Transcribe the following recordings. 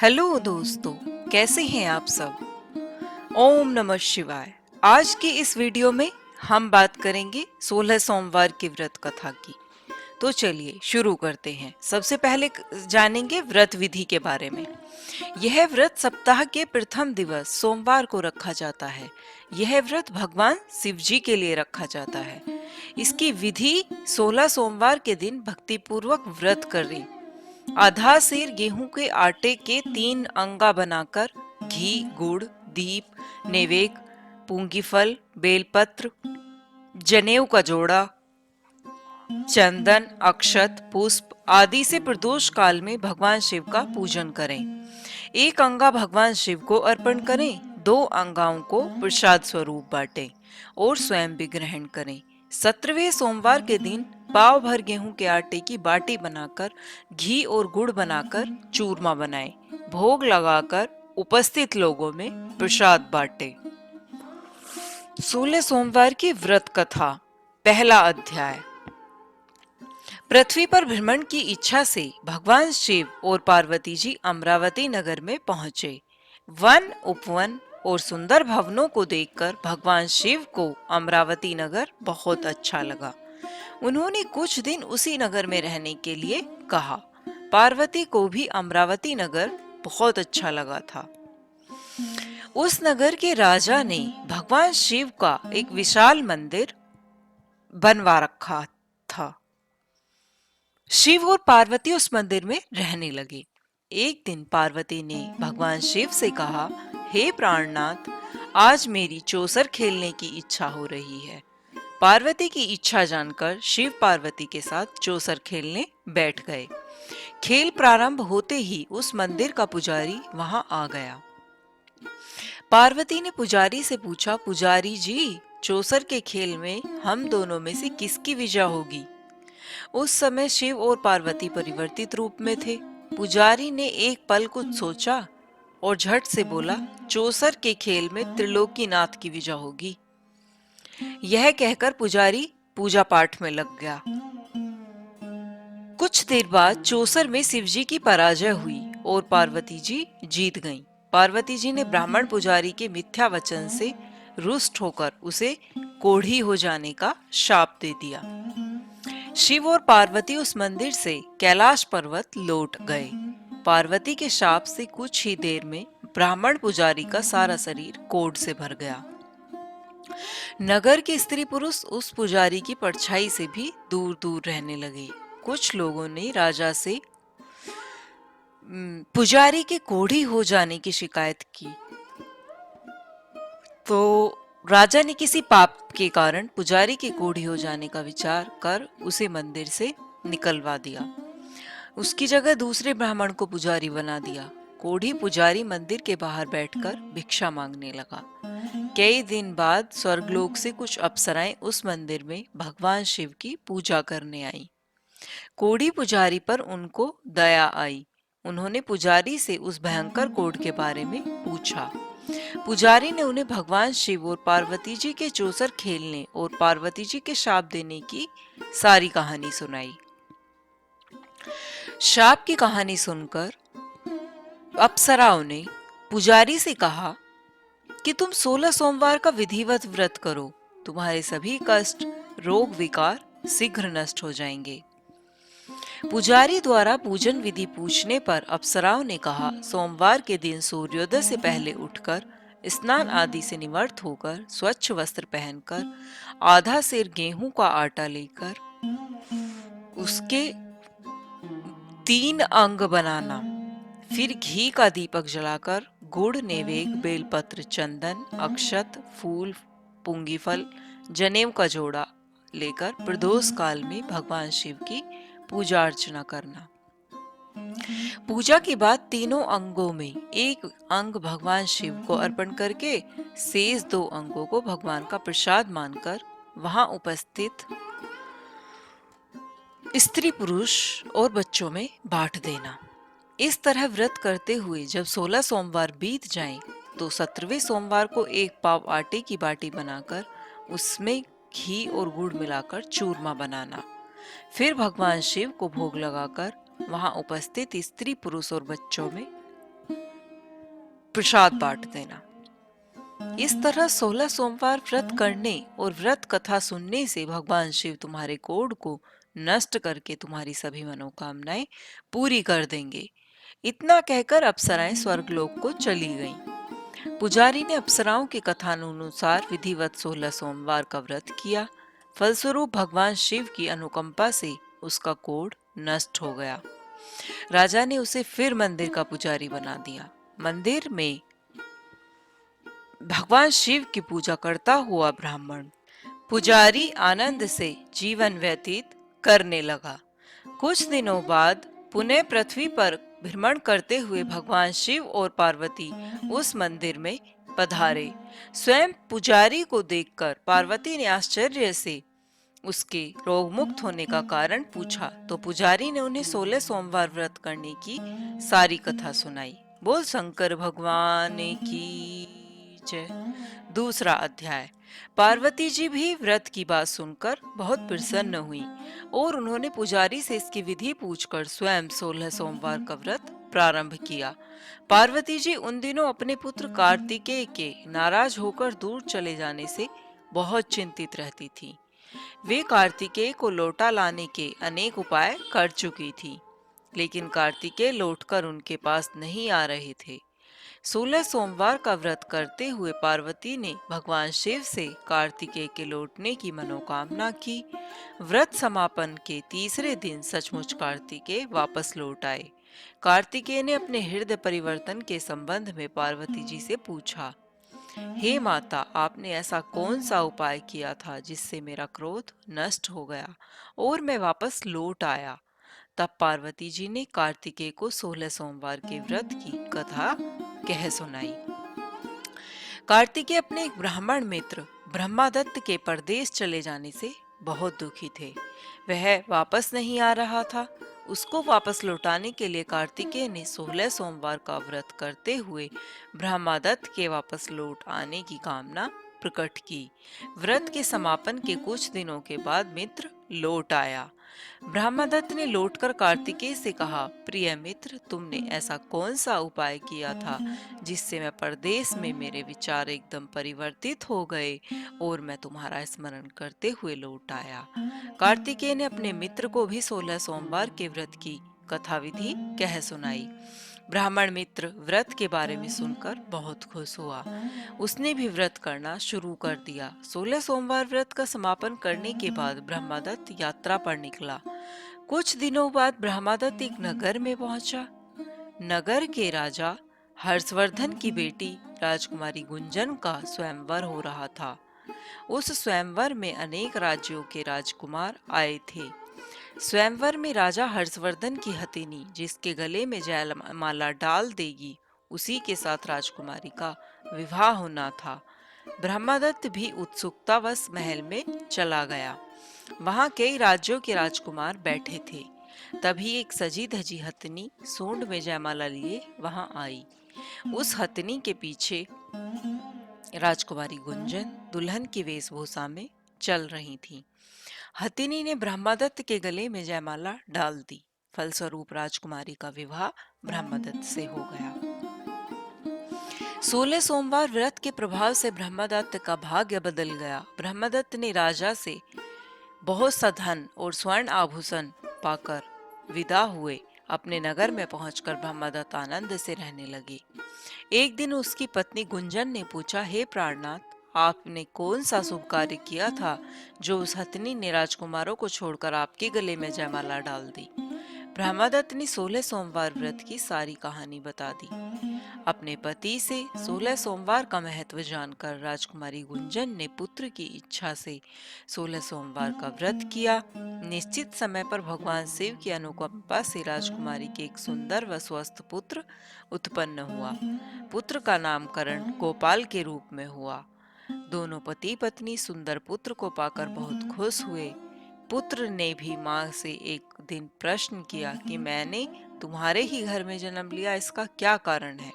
Hello दोस्तों, कैसे हैं आप सब। ओम नमः शिवाय। आज की इस वीडियो में हम बात करेंगे 16 सोमवार की व्रत कथा की। तो चलिए शुरू करते हैं। सबसे पहले जानेंगे व्रत विधि के बारे में। यह व्रत सप्ताह के प्रथम दिवस सोमवार को रखा जाता है। यह व्रत भगवान शिव जी के लिए रखा जाता है। इसकी विधि 16 सोमवार के दिन भक्तिपूर्वक व्रत करें। आधा सेर गेहूं के आटे के 3 अंगा बनाकर घी, गुड़, दीप, नैवेद्य, पूंगीफल, बेलपत्र, जनेऊ का जोड़ा, चंदन, अक्षत, पुष्प आदि से प्रदोष काल में भगवान शिव का पूजन करें। एक अंगा भगवान शिव को अर्पण करें, 2 अंगाओं को प्रसाद स्वरूप बांटें और स्वयं भी ग्रहण करें। 17वें सोमवार के दिन पाव भर गेहूं के आटे की बाटी बनाकर घी और गुड़ बनाकर चूरमा बनाएं। भोग लगाकर उपस्थित लोगों में प्रसाद बांटें। 16 सोमवार की व्रत कथा। पहला अध्याय। पृथ्वी पर भ्रमण की इच्छा से भगवान शिव और पार्वती जी अमरावती नगर में पहुंचे। वन, उपवन और सुंदर भवनों को देखकर भगवान शिव को अमरावती नगर बहुत अच्छा लगा। उन्होंने कुछ दिन उसी नगर में रहने के लिए कहा। पार्वती को भी अमरावती नगर बहुत अच्छा लगा था। उस नगर के राजा ने भगवान शिव का एक विशाल मंदिर बनवा रखा था। शिव और पार्वती उस मंदिर में रहने लगे। एक दिन पार्वती ने भगवान शिव से कहा, हे प्राणनाथ, आज मेरी चौसर खेलने की इच्छा हो रही है। पार्वती की इच्छा जानकर शिव पार्वती के साथ चौसर खेलने बैठ गए। खेल प्रारंभ होते ही उस मंदिर का पुजारी वहां आ गया। पार्वती ने पुजारी से पूछा, पुजारी जी, चौसर के खेल में हम दोनों में से किसकी विजय होगी। उस समय शिव और पार्वती परिवर्तित रूप में थे। पुजारी ने एक पल कुछ सोचा और झट से बोला, चौसर के खेल में त्रिलोकीनाथ की विजय होगी। यह कहकर पुजारी पूजा पाठ में लग गया। कुछ देर बाद चौसर में शिवजी की पराजय हुई और पार्वती जी जीत गईं। पार्वती जी ने ब्राह्मण पुजारी के मिथ्या वचन से रुष्ट होकर उसे कोढ़ी हो जाने का शाप दे दिया। शिव और पार्वती उस मंदिर से कैलाश पर्वत लौट गए। पार्वती के शाप से कुछ ही देर में ब्राह्मण पुजारी का सारा शरीर कोढ़ से भर गया। नगर के स्त्री पुरुष उस पुजारी की परछाई से भी दूर दूर रहने लगे। कुछ लोगों ने राजा से पुजारी के कोढ़ी हो जाने की शिकायत की, तो राजा ने किसी पाप के कारण पुजारी के कोढ़ी हो जाने का विचार कर उसे मंदिर से निकलवा दिया। उसकी जगह दूसरे ब्राह्मण को पुजारी बना दिया। कोढ़ी पुजारी मंदिर के बाहर बैठकर भिक्षा मांगने लगा। कई दिन बाद स्वर्गलोक से कुछ अप्सराएं उस मंदिर में भगवान शिव की पूजा करने आई। कोढ़ी पुजारी पर उनको दया आई। उन्होंने पुजारी से उस भयंकर कोढ़ के बारे में पूछा। पुजारी ने उन्हें भगवान शिव और पार्वती जी के चौसर खेलने और पार्वती जी के शाप देने की सारी कहानी सुनाई। शाप की कहानी सुनकर अप्सराओं ने पुजारी से कहा कि तुम 16 सोमवार का विधिवत व्रत करो, तुम्हारे सभी कष्ट, रोग, विकार शीघ्र नष्ट हो जाएंगे। पुजारी द्वारा पूजन विधि पूछने पर अप्सराओं ने कहा, सोमवार के दिन सूर्योदय से पहले उठकर स्नान आदि से निवृत्त होकर स्वच्छ वस्त्र पहनकर आधा सेर गेहूं का आटा लेकर उसके 3 अंग बनाना, फिर घी का दीपक जलाकर गुड़, नैवेद्य, बेलपत्र, चंदन, अक्षत, फूल, पुंगीफल, जनेऊ का जोड़ा लेकर प्रदोष काल में भगवान शिव की पूजा अर्चना करना। पूजा के बाद तीनों अंगों में एक अंग भगवान शिव को अर्पण करके शेष 2 अंगों को भगवान का प्रसाद मानकर वहां उपस्थित स्त्री, पुरुष और बच्चों में बांट देना। इस तरह व्रत करते हुए जब 16 सोमवार बीत जाएं, तो 17वें सोमवार को एक पाव आटे की बाटी बनाकर उसमें घी और गुड़ मिलाकर चूरमा बनाना। फिर भगवान शिव को भोग लगाकर वहां उपस्थित स्त्री, पुरुष और बच्चों में प्रसाद बांट देना। इस तरह 16 सोमवार व्रत करने और व्रत कथा सुनने से भगवान शिव तुम्हारे कोढ़ को नष्ट करके तुम्हारी सभी मनोकामनाएं पूरी कर देंगे। इतना कहकर अप्सराएं स्वर्गलोक को चली गईं। पुजारी ने अप्सराओं के कथानुसार विधिवत 16 सोमवार का व्रत किया। फलस्वरूप भगवान शिव की अनुकंपा से उसका कोढ़ नष्ट हो गया। राजा ने उसे फिर मंदिर का पुजारी बना दिया। मंदिर में भगवान शिव की पूजा करता हुआ ब्राह्मण पुजारी आनंद से जीवन व्यतीत करने लगा। कुछ दिनों बाद पुनः पृथ्वी पर भ्रमण करते हुए भगवान शिव और पार्वती उस मंदिर में पधारे। स्वयं पुजारी को देखकर पार्वती ने आश्चर्य से उसके रोग मुक्त होने का कारण पूछा, तो पुजारी ने उन्हें 16 सोमवार व्रत करने की सारी कथा सुनाई। बोल शंकर भगवान की जय। दूसरा अध्याय। पार्वती जी भी व्रत की बात सुनकर बहुत प्रसन्न हुई और उन्होंने पुजारी से इसकी विधि पूछकर स्वयं 16 सोमवार का व्रत प्रारंभ किया। पार्वती जी उन दिनों अपने पुत्र कार्तिकेय के नाराज होकर दूर चले जाने से बहुत चिंतित रहती थी। वे कार्तिकेय को लौटा लाने के अनेक उपाय कर चुकी थी, लेकिन कार्तिकेय लौटकर उनके पास नहीं आ रहे थे। 16 सोमवार का व्रत करते हुए पार्वती ने भगवान शिव से कार्तिकेय के लौटने की मनोकामना की। व्रत समापन के तीसरे दिन सचमुच कार्तिकेय वापस लौट आए। कार्तिकेय ने अपने हृदय परिवर्तन के संबंध में पार्वती जी से पूछा, हे माता, आपने ऐसा कौन सा उपाय किया था जिससे मेरा क्रोध नष्ट हो गया और मैं वापस लौट आया? तब पार्वती जी ने कार्तिकेय को 16 सोमवार के व्रत की कथा कह सुनाई। कार्तिकेय अपने एक ब्राह्मण मित्र ब्रह्मादत्त के परदेश चले जाने से बहुत दुखी थे। वह वापस नहीं आ रहा था। उसको वापस लौटाने के लिए कार्तिकेय ने 16 सोमवार का व्रत करते हुए ब्रह्मादत्त के वापस लौट आने की कामना प्रकट की। व्रत के समापन के कुछ दिनों के बाद मित्र लौट आया। ब्रह्मदत्त ने लौटकर कार्तिकेय से कहा, प्रिय मित्र, तुमने ऐसा कौन सा उपाय किया था जिससे मैं परदेश में मेरे विचार एकदम परिवर्तित हो गए और मैं तुम्हारा स्मरण करते हुए लौट आया। कार्तिकेय ने अपने मित्र को भी 16 सोमवार के व्रत की कथा विधि कह सुनाई। ब्राह्मण मित्र व्रत के बारे में सुनकर बहुत खुश हुआ। उसने भी व्रत करना शुरू कर दिया। 16 सोमवार व्रत का समापन करने के बाद ब्रह्मादत्त यात्रा पर निकला। कुछ दिनों बाद ब्रह्मादत्त एक नगर में पहुंचा। नगर के राजा हर्षवर्धन की बेटी राजकुमारी गुंजन का स्वयंवर हो रहा था। उस स्वयंवर में अनेक राज्यों के राजकुमार आए थे। स्वयंवर में राजा हर्षवर्धन की हथिनी जिसके गले में जयमाला डाल देगी, उसी के साथ राजकुमारी का विवाह होना था। ब्रह्मादत्त भी उत्सुकतावश महल में चला गया। वहां कई राज्यों के राजकुमार बैठे थे। तभी एक सजी धजी हथिनी सूंड में जयमाला लिए वहां आई। उस हथिनी के पीछे राजकुमारी गुंजन दुल्हन की वेशभूषा में चल रही थी। हथिनी ने ब्रह्मादत्त के गले में जयमाला डाल दी। फलस्वरूप राजकुमारी का विवाह ब्रह्मादत्त से हो गया। 16 सोमवार व्रत के प्रभाव से ब्रह्मादत्त का भाग्य बदल गया। ब्रह्मादत्त ने राजा से बहुत सा धन और स्वर्ण आभूषण पाकर विदा हुए। अपने नगर में पहुंचकर ब्रह्मादत्त आनंद से रहने लगे। एक दिन उसकी पत्नी गुंजन ने पूछा, हे प्राणनाथ, आपने कौन सा शुभ कार्य किया था जो उस हथिनी ने राजकुमारों को छोड़कर आपके गले में जयमाला डाल दी? ब्रह्मादत्त ने 16 सोमवार व्रत की सारी कहानी बता दी। अपने पति से 16 सोमवार का महत्व जानकर राजकुमारी गुंजन ने पुत्र की इच्छा से 16 सोमवार का व्रत किया। निश्चित समय पर भगवान शिव की अनुकंपा से राजकुमारी के एक सुंदर व स्वस्थ पुत्र उत्पन्न हुआ। पुत्र का नामकरण गोपाल के रूप में हुआ। दोनों पति पत्नी सुंदर पुत्र को पाकर बहुत खुश हुए। पुत्र ने भी माँ से एक दिन प्रश्न किया कि मैंने तुम्हारे ही घर में जन्म लिया, इसका क्या कारण है?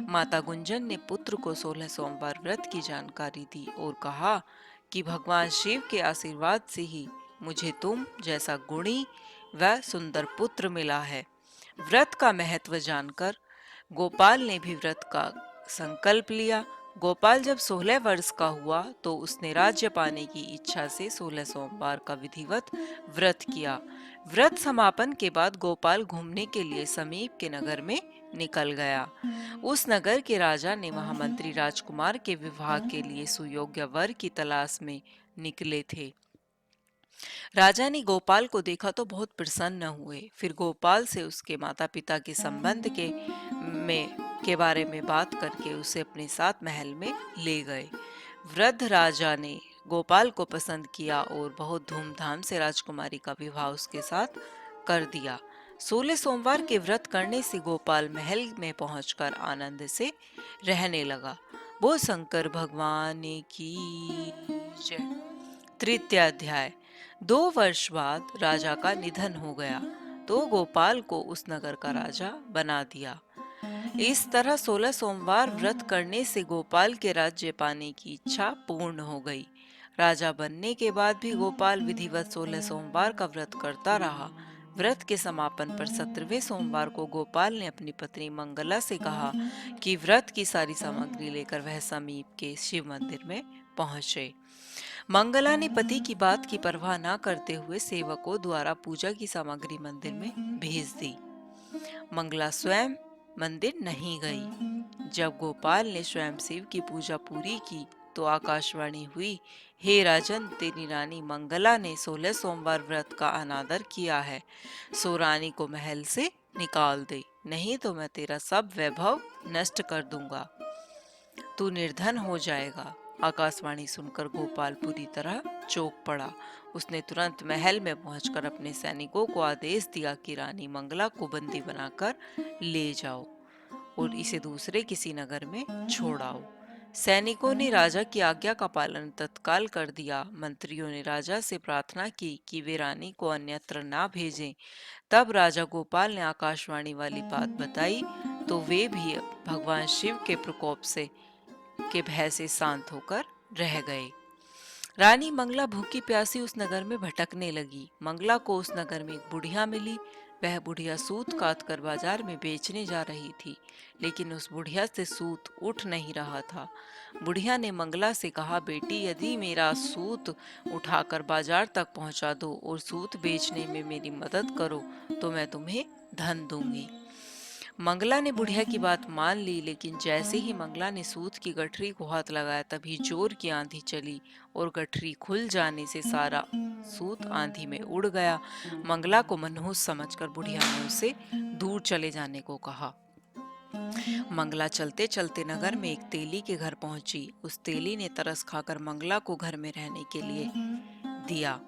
माता गुंजन ने पुत्र को 16 सोमवार व्रत की जानकारी दी और कहा कि भगवान शिव के आशीर्वाद से ही मुझे तुम जैसा गुणी व सुंदर पुत्र मिला है। व्रत का महत्व जानकर गोपाल ने भी व्रत का संकल्प लिया। गोपाल जब 16 वर्ष का हुआ तो उसने राज्य पाने की इच्छा से 16 सोमवार का विधिवत व्रत किया। व्रत समापन के बाद गोपाल घूमने के लिए समीप के नगर में निकल गया। उस नगर के राजा ने महामंत्री राजकुमार के विवाह के लिए सुयोग्य वर की तलाश में निकले थे। राजा ने गोपाल को देखा तो बहुत प्रसन्न हुए। फिर गोपाल से उसके माता पिता के संबंध के बारे में बात करके उसे अपने साथ महल में ले गए। वृद्ध राजा ने गोपाल को पसंद किया और बहुत धूमधाम से राजकुमारी का विवाह उसके साथ कर दिया। 16 सोमवार के व्रत करने से गोपाल महल में पहुंचकर आनंद से रहने लगा। वो शंकर भगवान की जय। तृतीय अध्याय। 2 वर्ष बाद राजा का निधन हो गया तो गोपाल को उस नगर का राजा बना दिया। इस तरह 16 सोमवार व्रत करने से गोपाल के राज्य पाने की इच्छा पूर्ण हो गई। राजा बनने के बाद भी गोपाल विधिवत 16 सोमवार का व्रत करता रहा। व्रत के समापन पर 17वें सोमवार को गोपाल ने अपनी पत्नी मंगला से कहा कि व्रत की सारी सामग्री लेकर वह समीप के शिव मंदिर में पहुंचे। मंगला ने पति की बात की परवाह न करते हुए सेवकों द्वारा पूजा की सामग्री मंदिर में भेज दी। मंगला स्वयं मंदिर नहीं गई। जब गोपाल ने स्वयं शिव की पूजा पूरी की तो आकाशवाणी हुई, हे राजन, तेरी रानी मंगला ने 16 सोमवार व्रत का अनादर किया है, सो रानी को महल से निकाल दे, नहीं तो मैं तेरा सब वैभव नष्ट कर दूंगा, तू निर्धन हो जाएगा। आकाशवाणी सुनकर गोपाल पूरी तरह चौंक पड़ा। उसने तुरंत महल में पहुंचकर अपने सैनिकों को आदेश दिया कि रानी मंगला को बंदी बनाकर ले जाओ और इसे दूसरे किसी नगर में छोड़ाओ। सैनिकों ने राजा की आज्ञा का पालन तत्काल कर दिया। मंत्रियों ने राजा से प्रार्थना की कि वे रानी को अन्यत्र ना भेजें। तब राजा गोपाल ने आकाशवाणी वाली बात बताई तो वे भी भगवान शिव के प्रकोप से के भय से शांत होकर रह गए। रानी मंगला भूखी प्यासी उस नगर में भटकने लगी। मंगला को उस नगर में एक बुढ़िया मिली। वह बुढ़िया सूत काट कर बाजार में बेचने जा रही थी, लेकिन उस बुढ़िया से सूत उठ नहीं रहा था। बुढ़िया ने मंगला से कहा, बेटी, यदि मेरा सूत उठाकर बाजार तक पहुंचा दो और सूत बेचने में मेरी मदद करो तो मैं तुम्हें धन दूंगी। मंगला ने बुढ़िया की बात मान ली, लेकिन जैसे ही मंगला ने सूत की गठरी को हाथ लगाया तभी जोर की आंधी चली और गठरी खुल जाने से सारा सूत आंधी में उड़ गया। मंगला को मनहूस समझकर बुढ़िया ने उसे दूर चले जाने को कहा। मंगला चलते चलते नगर में एक तेली के घर पहुंची। उस तेली ने तरस खाकर मंगला को घर में रहने के लिए दिया,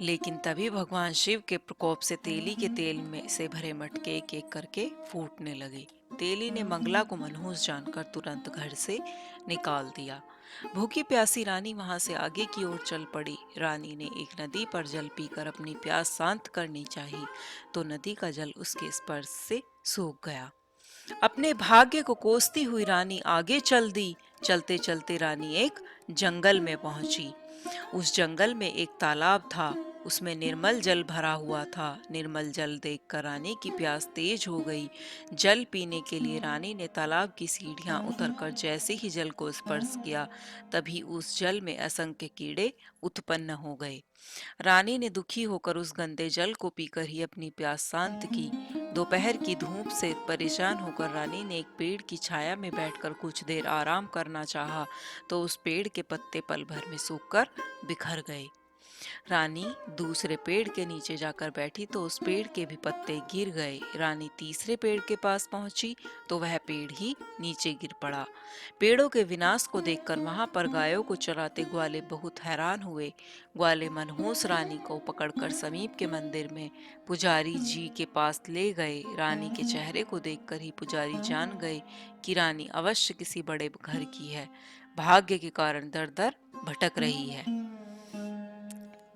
लेकिन तभी भगवान शिव के प्रकोप से तेली के तेल में से भरे मटके एक एक करके फूटने लगे। तेली ने मंगला को मनहूस जानकर तुरंत घर से निकाल दिया। भूखी प्यासी रानी वहां से आगे की ओर चल पड़ी। रानी ने एक नदी पर जल पीकर अपनी प्यास शांत करनी चाहिए तो नदी का जल उसके स्पर्श से सूख गया। अपने भाग्य को कोसती हुई रानी आगे चल दी। चलते चलते रानी एक जंगल में पहुंची। उस जंगल में एक तालाब था, उसमें निर्मल जल भरा हुआ था। निर्मल जल देखकर रानी की प्यास तेज हो गई। जल पीने के लिए रानी ने तालाब की सीढ़ियां उतरकर जैसे ही जल को स्पर्श किया तभी उस जल में असंख्य कीड़े उत्पन्न हो गए। रानी ने दुखी होकर उस गंदे जल को पीकर ही अपनी प्यास शांत की। दोपहर की धूप से परेशान होकर रानी ने एक पेड़ की छाया में बैठकर कुछ देर आराम करना चाहा तो उस पेड़ के पत्ते पल भर में सूखकर बिखर गए। रानी दूसरे पेड़ के नीचे जाकर बैठी तो उस पेड़ के भी पत्ते गिर गए। रानी तीसरे पेड़ के पास पहुंची तो वह पेड़ ही नीचे गिर पड़ा। पेड़ों के विनाश को देखकर वहां पर गायों को चराते ग्वाले बहुत हैरान हुए। ग्वाले मनहूस रानी को पकड़कर समीप के मंदिर में पुजारी जी के पास ले गए। रानी के चेहरे को देखकर ही पुजारी जान गए कि रानी अवश्य किसी बड़े घर की है, भाग्य के कारण दर दर भटक रही है।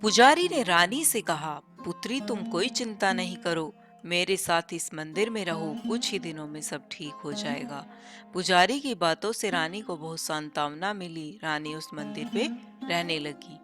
पुजारी ने रानी से कहा, पुत्री, तुम कोई चिंता नहीं करो, मेरे साथ इस मंदिर में रहो, कुछ ही दिनों में सब ठीक हो जाएगा। पुजारी की बातों से रानी को बहुत सांत्वना मिली। रानी उस मंदिर में रहने लगी।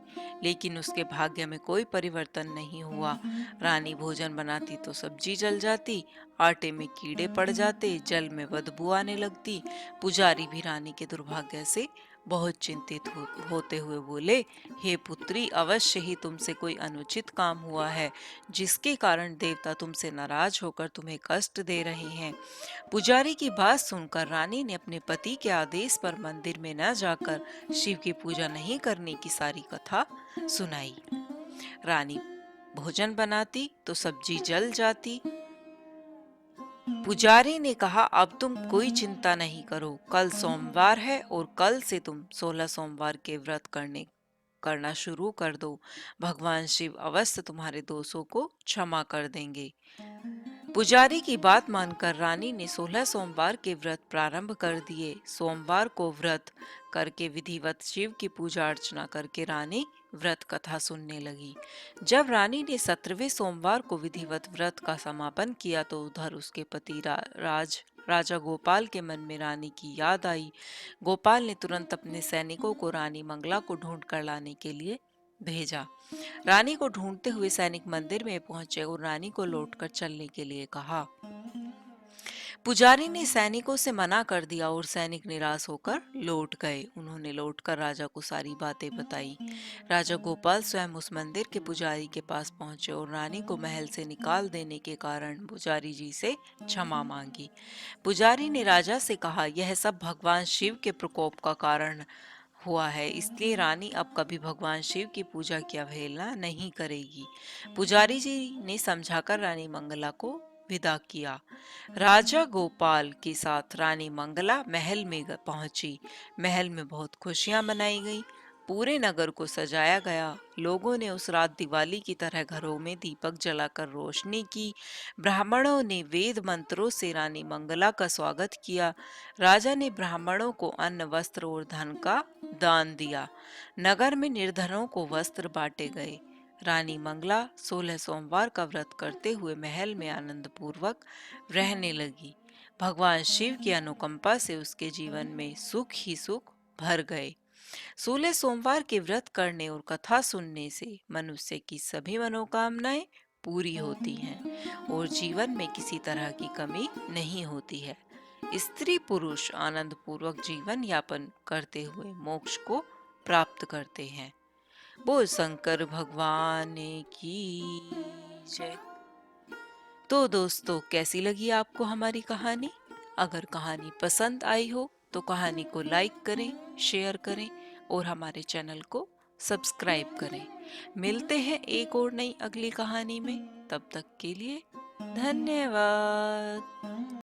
लेकिन उसके भाग्य में कोई परिवर्तन नहीं हुआ। रानी भोजन बनाती तो सब्जी जल जाती, आटे में कीड़े पड़ जाते, जल में बदबू आने लगती। पुजारी भी रानी के दुर्भाग्य से बहुत चिंतित होते हुए बोले, हे पुत्री, अवश्य ही तुमसे कोई अनुचित काम हुआ है, जिसके कारण देवता तुमसे नाराज होकर तुम्हें कष्ट दे रहे हैं। पुजारी की बात सुनकर रानी ने अपने पति के आदेश पर मंदिर में न जाकर शिव की पूजा नहीं करने की सारी कथा सुनाई। रानी भोजन बनाती तो सब्जी जल जाती। पुजारी ने कहा, अब तुम कोई चिंता नहीं करो, कल सोमवार है और कल से तुम 16 सोमवार के व्रत करना शुरू कर दो। भगवान शिव अवश्य तुम्हारे दोषों को क्षमा कर देंगे। पुजारी की बात मानकर रानी ने 16 सोमवार के व्रत प्रारंभ कर दिए। सोमवार को व्रत करके विधिवत शिव की पूजा अर्चना करके रानी व्रत कथा सुनने लगी। जब रानी ने 17वें सोमवार को विधिवत व्रत का समापन किया तो उधर उसके पति राजा गोपाल के मन में रानी की याद आई। गोपाल ने तुरंत अपने सैनिकों को रानी मंगला को ढूंढ कर लाने के लिए भेजा। रानी को ढूंढते हुए सैनिक मंदिर में पहुंचे और रानी को लौटकर चलने के लिए कहा। पुजारी ने सैनिकों से मना कर दिया और सैनिक निराश होकर लौट गए। उन्होंने लौटकर राजा को सारी बातें बताई। राजा गोपाल स्वयं उस मंदिर के पुजारी के पास पहुंचे और रानी को महल से निकाल देने के कारण पुजारी जी से क्षमा मांगी। पुजारी ने राजा से कहा, यह सब भगवान शिव के प्रकोप का कारण हुआ है, इसलिए रानी अब कभी भगवान शिव की पूजा की अवहेलना नहीं करेगी। पुजारी जी ने समझाकर रानी मंगला को विदा किया। राजा गोपाल के साथ रानी मंगला महल में पहुंची। महल में बहुत खुशियां मनाई गई। पूरे नगर को सजाया गया। लोगों ने उस रात दिवाली की तरह घरों में दीपक जलाकर रोशनी की। ब्राह्मणों ने वेद मंत्रों से रानी मंगला का स्वागत किया। राजा ने ब्राह्मणों को अन्न, वस्त्र और धन का दान दिया। नगर में निर्धनों को वस्त्र बांटे गए। रानी मंगला 16 सोमवार का व्रत करते हुए महल में आनंद पूर्वक रहने लगी। भगवान शिव की अनुकंपा से उसके जीवन में सुख ही सुख भर गए। 16 सोमवार के व्रत करने और कथा सुनने से मनुष्य की सभी मनोकामनाएं पूरी होती हैं और जीवन में किसी तरह की कमी नहीं होती है। स्त्री पुरुष आनंद पूर्वक जीवन यापन करते हुए मोक्ष को प्राप्त करते हैं। बोल शंकर भगवान की जय। तो दोस्तों, कैसी लगी आपको हमारी कहानी? अगर कहानी पसंद आई हो तो कहानी को लाइक करें, शेयर करें और हमारे चैनल को सब्सक्राइब करें। मिलते हैं एक और नई अगली कहानी में। तब तक के लिए धन्यवाद।